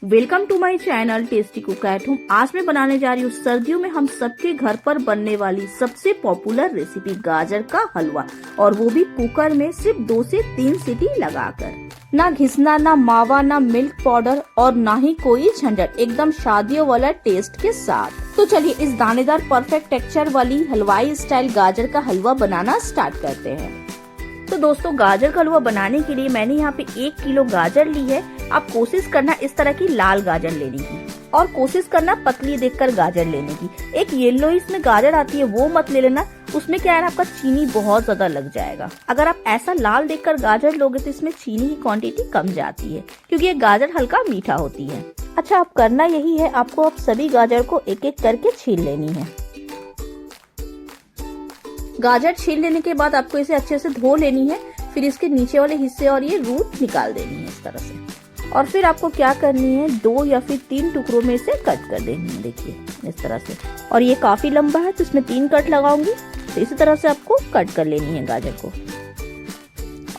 Welcome to my channel tasty cook at home. आज मैं बनाने जा रही हूँ सर्दियों में हम सबके घर पर बनने वाली सबसे पॉपुलर रेसिपी गाजर का हलवा, और वो भी कुकर में सिर्फ 2 से 3 सीटी लगाकर। ना घिसना, ना मावा, ना मिल्क पाउडर और ना ही कोई झंझट, एकदम शादियों वाला टेस्ट के साथ। तो चलिए इस दानेदार परफेक्ट टेक्सचर वाली हलवाई स्टाइल गाजर का हलवा बनाना स्टार्ट करते हैं। तो दोस्तों, गाजर का हलवा बनाने के लिए मैंने यहाँ पे 1 किलो गाजर ली है। आप कोशिश करना इस तरह की लाल गाजर लेने की, और कोशिश करना पतली देखकर गाजर लेने की। एक येलो इसमें गाजर आती है वो मत ले लेना, उसमें क्या है ना, आपका चीनी बहुत ज्यादा लग जाएगा। अगर आप ऐसा लाल देखकर गाजर लोगे तो इसमें चीनी की क्वांटिटी कम जाती है, क्योंकि ये गाजर हल्का मीठा होती है। अच्छा, आप करना यही है, आपको अब सभी गाजर को एक एक करके छील लेनी है। गाजर छील लेने के बाद आपको इसे अच्छे से धो लेनी है, फिर इसके नीचे वाले हिस्से और ये रूट निकाल देनी है इस तरह से। और फिर आपको क्या करनी है, 2 या फिर 3 टुकड़ों में इसे कट कर देनी है, देखिए इस तरह से। और ये काफी लंबा है तो इसमें 3 कट लगाऊंगी, तो इसी तरह से आपको कट कर लेनी है गाजर को।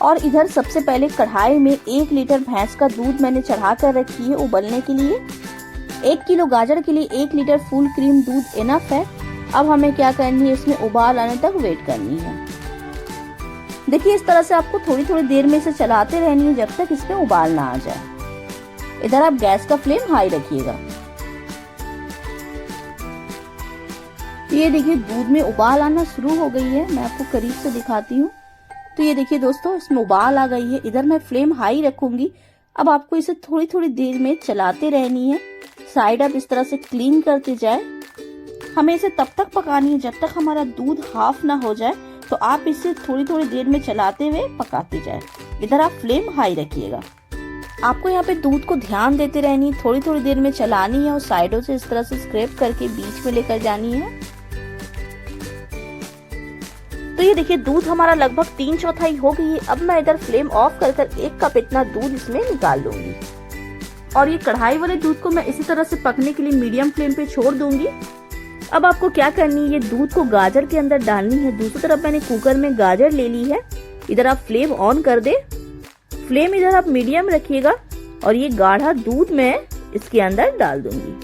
और इधर सबसे पहले कढ़ाई में 1 लीटर भैंस का दूध मैंने चढ़ा कर रखी है उबलने के लिए। 1 किलो गाजर के लिए 1 लीटर फुल क्रीम दूध इनफ है। अब हमें क्या करनी है, इसमें उबाल आने तक वेट करनी है। देखिए इस तरह से आपको थोड़ी थोड़ी देर में इसे चलाते रहनी है जब तक इसमें उबाल ना आ जाए। इधर आप गैस का फ्लेम हाई रखिएगा। ये देखिए दूध में उबाल आना शुरू हो गई है, मैं आपको करीब से दिखाती हूँ। तो ये देखिए दोस्तों, इसमें उबाल आ गई है। इधर मैं फ्लेम हाई रखूंगी। अब आपको इसे थोड़ी थोड़ी देर में चलाते रहनी है, साइड आप इस तरह से क्लीन करते जाए। हमें इसे तब तक पकानी है जब तक हमारा दूध हाफ ना हो जाए, तो आप इसे थोड़ी थोड़ी देर में चलाते हुए पकाते जाए। इधर आप फ्लेम हाई रखिएगा। आपको यहाँ पे दूध को ध्यान देते रहनी, थोड़ी थोड़ी देर में चलानी है और साइडों से इस तरह से स्क्रैप करके बीच में लेकर जानी है। तो ये देखिए दूध हमारा लगभग 3/4 हो गई है। अब मैं इधर फ्लेम ऑफ कर 1 कप इतना दूध इसमें निकाल लूंगी, और ये कढ़ाई वाले दूध को मैं इसी तरह से पकने के लिए मीडियम फ्लेम पे छोड़ दूंगी। अब आपको क्या करनी है, ये दूध को गाजर के अंदर डालनी है। दूसरी तरफ मैंने कुकर में गाजर ले ली है। इधर आप फ्लेम ऑन कर दे, फ्लेम इधर आप मीडियम रखिएगा, और ये गाढ़ा दूध मैं इसके अंदर डाल दूंगी।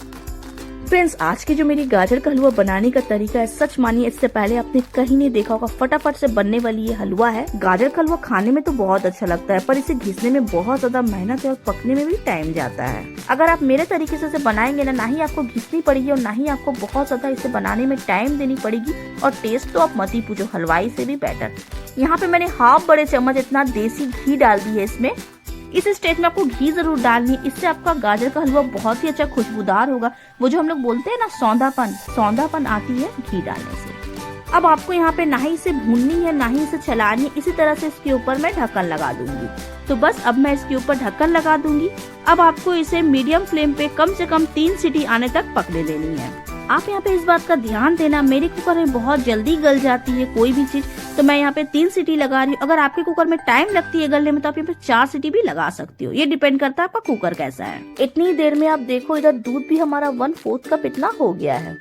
फ्रेंड्स, आज की जो मेरी गाजर का हलवा बनाने का तरीका है, सच मानिए इससे पहले आपने कहीं नहीं देखा होगा। फटाफट से बनने वाली ये हलवा है। गाजर का हलवा खाने में तो बहुत अच्छा लगता है, पर इसे घिसने में बहुत ज्यादा मेहनत है और पकने में भी टाइम जाता है। अगर आप मेरे तरीके से इसे बनाएंगे ना ही आपको घिसनी पड़ेगी और ना ही आपको बहुत ज्यादा इसे बनाने में टाइम देनी पड़ेगी, और टेस्ट तो आप मत ही पूछो, हलवाई से भी बेटर। यहाँ पे मैंने 1/2 बड़े चम्मच इतना देसी घी डाल दी है इसमें। इस स्टेज में आपको घी जरूर डालनी है, इससे आपका गाजर का हलवा बहुत ही अच्छा खुशबूदार होगा। वो जो हम लोग बोलते हैं ना सौंधापन आती है घी डालने से। अब आपको यहाँ पे ना ही इसे भूननी है ना ही इसे चलानी है, इसी तरह से इसके ऊपर मैं ढक्कन लगा दूंगी। तो बस अब मैं इसके ऊपर ढक्कन लगा दूंगी। अब आपको इसे मीडियम फ्लेम पे कम से कम 3 सीटी आने तक पकने देनी है। आप यहाँ पे इस बात का ध्यान देना, मेरे कुकर में बहुत जल्दी गल जाती है कोई भी चीज, तो मैं यहाँ पे 3 सीटी लगा रही हूँ। अगर आपके कुकर में टाइम लगती है गलने में तो आप यहाँ पे 4 सीटी भी लगा सकती हो, ये डिपेंड करता है आपका कुकर कैसा है। इतनी देर में आप देखो इधर दूध भी हमारा 1/4 कप इतना हो गया है,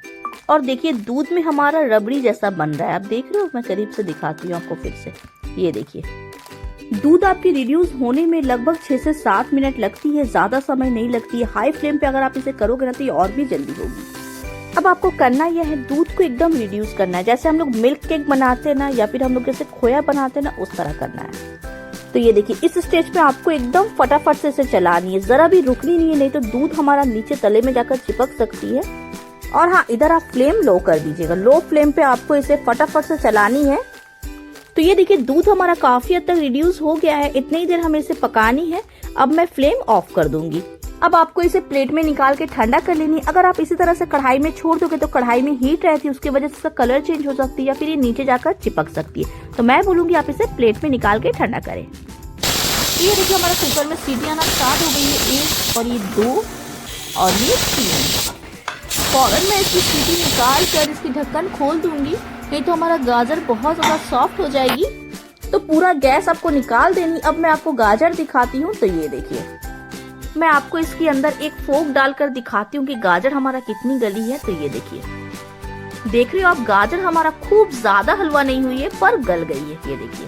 और देखिए दूध में हमारा रबड़ी जैसा बन रहा है। आप देख रहे हो, मैं करीब से दिखाती हूँ आपको फिर से। ये देखिए दूध आपकी रिड्यूस होने में लगभग 6 से 7 मिनट लगती है, ज्यादा समय नहीं लगती है। हाई फ्लेम पे अगर आप इसे करोगे ना तो ये और भी जल्दी होगी। अब आपको करना यह है, दूध को एकदम रिड्यूस करना है, जैसे हम लोग मिल्क केक बनाते हैं ना, या फिर हम लोग जैसे खोया बनाते हैं ना, उस तरह करना है। तो ये देखिए इस स्टेज पे आपको एकदम फटाफट से इसे चलानी है, जरा भी रुकनी नहीं है, नहीं तो दूध हमारा नीचे तले में जाकर चिपक सकती है। और हाँ, इधर आप फ्लेम लो कर दीजिएगा, लो फ्लेम पे आपको इसे फटाफट से चलानी है। तो ये देखिए दूध हमारा काफी हद तक रिड्यूस हो गया है, इतनी ही देर हमें इसे पकानी है। अब मैं फ्लेम ऑफ कर दूंगी। अब आपको इसे प्लेट में निकाल के ठंडा कर लेनी है। अगर आप इसी तरह से कढ़ाई में छोड़ दोगे तो कढ़ाई में हीट रहती है, उसकी वजह से इसका कलर चेंज हो सकती है या फिर ये नीचे जाकर चिपक सकती है। तो मैं बोलूंगी आप इसे प्लेट में निकाल के ठंडा करें। ये देखिए हमारा कुकर में सीटी आना स्टार्ट हो गई है, 1 और ये 2 और ये 3। फौरन मैं इसकी सीटी निकाल कर इसकी ढक्कन खोल दूंगी, नहीं तो हमारा गाजर बहुत ज्यादा सॉफ्ट हो जाएगी। तो पूरा गैस आपको निकाल देनी। अब मैं आपको गाजर दिखाती हूँ। तो ये देखिए मैं आपको इसके अंदर एक फोक डालकर दिखाती हूँ कि गाजर हमारा कितनी गली है। तो ये देखिए, देख रहे हो आप, गाजर हमारा खूब ज्यादा हलवा नहीं हुई है पर गल गई है। ये देखिए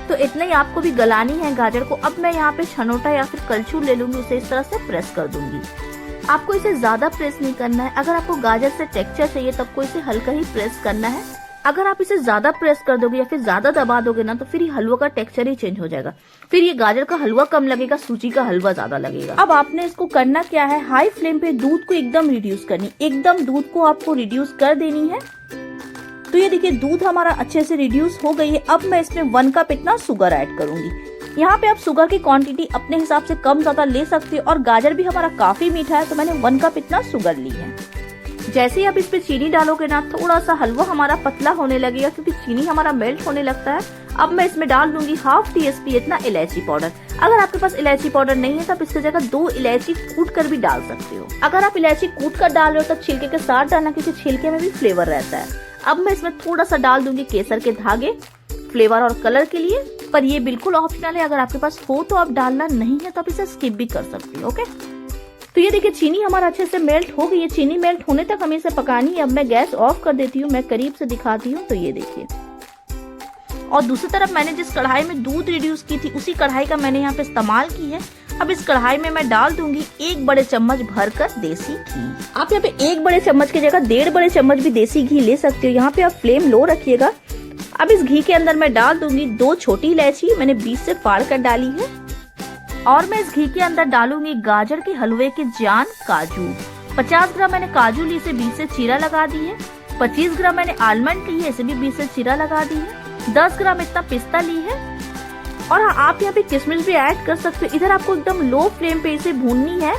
तो इतना ही आपको भी गलानी है गाजर को। अब मैं यहाँ पे छनोटा या फिर कलछुल ले लूंगी, उसे इस तरह से प्रेस कर दूंगी। आपको इसे ज्यादा प्रेस नहीं करना है। अगर आपको गाजर से टेक्सचर चाहिए तब को इसे हल्का ही प्रेस करना है। अगर आप इसे ज्यादा प्रेस कर दोगे या फिर ज्यादा दबा दोगे ना तो फिर ये हलवा का टेक्सचर ही चेंज हो जाएगा। फिर ये गाजर का हलवा कम लगेगा, सूजी का हलवा ज्यादा लगेगा। अब आपने इसको करना क्या है, हाई फ्लेम पे दूध को एकदम रिड्यूस करनी, एकदम दूध को आपको रिड्यूस कर देनी है। तो ये देखिए दूध हमारा अच्छे से रिड्यूस हो गई है। अब मैं इसमें 1 कप इतना शुगर ऐड करूंगी। यहाँ पे आप शुगर की क्वांटिटी अपने हिसाब से कम ज्यादा ले सकते हो और गाजर भी हमारा काफी मीठा है तो मैंने 1 कप इतना शुगर ली है। जैसे ही आप इस पे चीनी डालोगे ना थोड़ा सा हलवा हमारा पतला होने लगेगा क्योंकि चीनी हमारा मेल्ट होने लगता है। अब मैं इसमें डाल दूंगी ½ टीस्पून इतना इलायची पाउडर। अगर आपके पास इलायची पाउडर नहीं है तो आप इसकी जगह 2 इलायची कूट कर भी डाल सकते हो। अगर आप इलायची कूट कर डाल रहे हो तो छिलके के साथ डालना क्योंकि छिलके में भी फ्लेवर रहता है। अब मैं इसमें थोड़ा सा डाल दूंगी केसर के धागे फ्लेवर और कलर के लिए, पर ये बिल्कुल ऑप्शनल है। अगर आपके पास हो तो आप डालना, नहीं है तो आप इसे स्किप भी कर सकते हो। ओके, तो ये देखिए चीनी हमारा अच्छे से मेल्ट हो गई है। चीनी मेल्ट होने तक हमें इसे पकानी है। अब मैं गैस ऑफ कर देती हूँ, मैं करीब से दिखाती हूँ। तो ये देखिए, और दूसरी तरफ मैंने जिस कढ़ाई में दूध रिड्यूस की थी उसी कढ़ाई का मैंने यहाँ पे इस्तेमाल की है। अब इस कढ़ाई में मैं डाल दूंगी 1 बड़े चम्मच भरकर देसी घी। आप यहाँ पे 1 बड़े चम्मच की जगह 1.5 बड़े चम्मच भी देसी घी ले सकते हो। यहाँ पे आप फ्लेम लो रखिएगा। अब इस घी के अंदर मैं डाल दूंगी 2 छोटी इलायची, मैंने बीच से फाड़ कर डाली है। और मैं इस घी के अंदर डालूंगी गाजर के हलवे के जान काजू। 50 ग्राम मैंने काजू ली, इसे बीच से चीरा लगा दी है। 25 ग्राम मैंने आलमंड ली है, इसे भी बीच से चीरा लगा दी है। 10 ग्राम इतना पिस्ता ली है। और हाँ, आप यहाँ पे किशमिश भी ऐड कर सकते हो। इधर आपको एकदम लो फ्लेम पे इसे भूननी है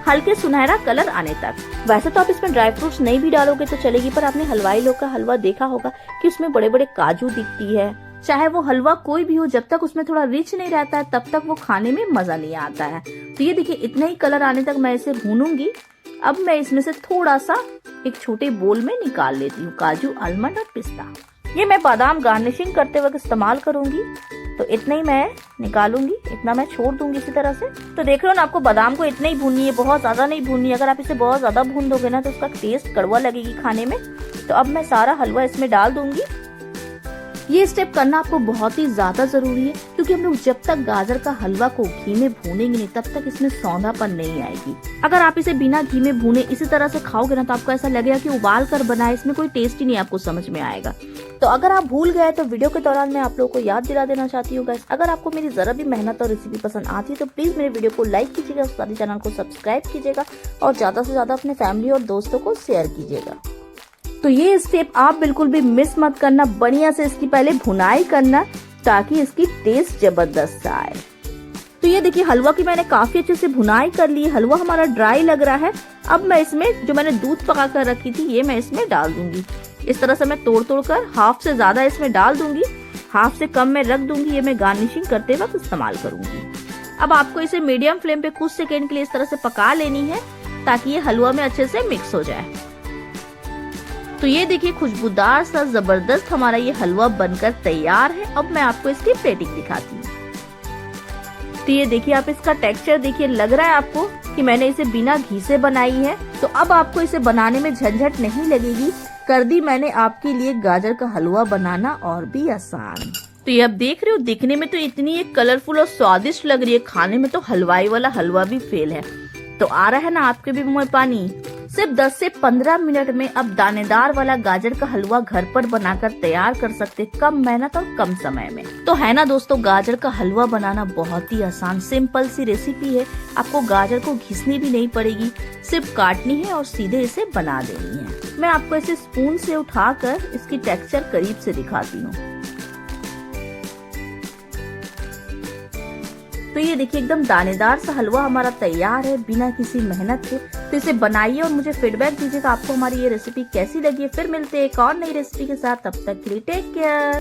हल्के सुनहरा कलर आने तक। वैसे तो आप इसमें ड्राई फ्रूट्स नहीं भी डालोगे तो चलेगी, पर आपने हलवाई लोग का हलवा देखा होगा कि उसमें बड़े बड़े काजू दिखती है। चाहे वो हलवा कोई भी हो, जब तक उसमें थोड़ा रिच नहीं रहता है तब तक वो खाने में मजा नहीं आता है। तो ये देखिए इतना ही कलर आने तक मैं इसे भूनूंगी। अब मैं इसमें से थोड़ा सा एक छोटे बोल में निकाल लेती हूँ काजू, आलमंड और पिस्ता। ये मैं बादाम गार्निशिंग करते वक्त इस्तेमाल करूंगी, तो इतना ही मैं निकालूंगी, इतना मैं छोड़ दूंगी इसी तरह से। तो देख रहे हो ना, आपको बादाम को इतना ही भूननी है, बहुत ज्यादा नहीं भूननी है। अगर आप इसे बहुत ज्यादा भून दोगे ना तो उसका टेस्ट कड़वा लगेगी खाने में। तो अब मैं सारा हलवा इसमें डाल दूंगी। ये स्टेप करना आपको बहुत ही ज्यादा जरूरी है क्योंकि हम लोग जब तक गाजर का हलवा को घी में भूनेंगे नहीं तब तक इसमें सौंधापन नहीं आएगी। अगर आप इसे बिना घी में भूने इसी तरह से खाओगे ना तो आपको ऐसा लगेगा कि उबाल कर बनाए, इसमें कोई टेस्ट ही नहीं आपको समझ में आएगा। तो अगर आप भूल गए तो वीडियो के दौरान मैं आप लोगों को याद दिला देना चाहती हूँ गाइस, अगर आपको मेरी जरा भी मेहनत और रेसिपी पसंद आती है तो प्लीज मेरे वीडियो को लाइक कीजिएगा, साथ ही चैनल को सब्सक्राइब कीजिएगा और ज्यादा से ज्यादा अपने फैमिली और दोस्तों को शेयर कीजिएगा। तो ये स्टेप आप बिल्कुल भी मिस मत करना, बढ़िया से इसकी पहले भुनाई करना ताकि इसकी टेस्ट जबरदस्त आए। तो ये देखिए हलवा की मैंने काफी अच्छे से भुनाई कर ली, हलवा हमारा ड्राई लग रहा है। अब मैं इसमें जो मैंने दूध पका कर रखी थी ये मैं इसमें डाल दूंगी। इस तरह से मैं तोड़ तोड़ कर हाफ से ज्यादा इसमें डाल दूंगी, हाफ से कम में रख दूंगी। ये मैं गार्निशिंग करते वक्त इस्तेमाल करूंगी। अब आपको इसे मीडियम फ्लेम पे कुछ सेकेंड के लिए इस तरह से पका लेनी है ताकि ये हलवा में अच्छे से मिक्स हो जाए। तो ये देखिए खुशबूदार सा जबरदस्त हमारा ये हलवा बनकर तैयार है। अब मैं आपको इसकी प्लेटिंग दिखाती हूँ। तो ये देखिए आप इसका टेक्सचर देखिए, लग रहा है आपको कि मैंने इसे बिना घी से बनाई है। तो अब आपको इसे बनाने में झंझट नहीं लगेगी, कर दी मैंने आपके लिए गाजर का हलवा बनाना और भी आसान। तो ये आप देख रहे हो, दिखने में तो इतनी ये कलरफुल और स्वादिष्ट लग रही है, खाने में तो हलवाई वाला हलवा भी फेल है। तो आ रहा है ना आपके भी मुंह में पानी। सिर्फ 10 से 15 मिनट में अब दानेदार वाला गाजर का हलवा घर पर बनाकर तैयार कर सकते, कम मेहनत और कम समय में। तो है ना दोस्तों, गाजर का हलवा बनाना बहुत ही आसान सिंपल सी रेसिपी है। आपको गाजर को घिसनी भी नहीं पड़ेगी, सिर्फ काटनी है और सीधे इसे बना देनी है। मैं आपको इसे स्पून से उठाकर इसकी टेक्सचर करीब से दिखाती हूँ। तो ये देखिए एकदम दानेदार सा हलवा हमारा तैयार है बिना किसी मेहनत के। तो इसे बनाइए और मुझे फीडबैक दीजिएगा आपको हमारी ये रेसिपी कैसी लगी है। फिर मिलते हैं एक और नई रेसिपी के साथ, तब तक के लिए टेक केयर।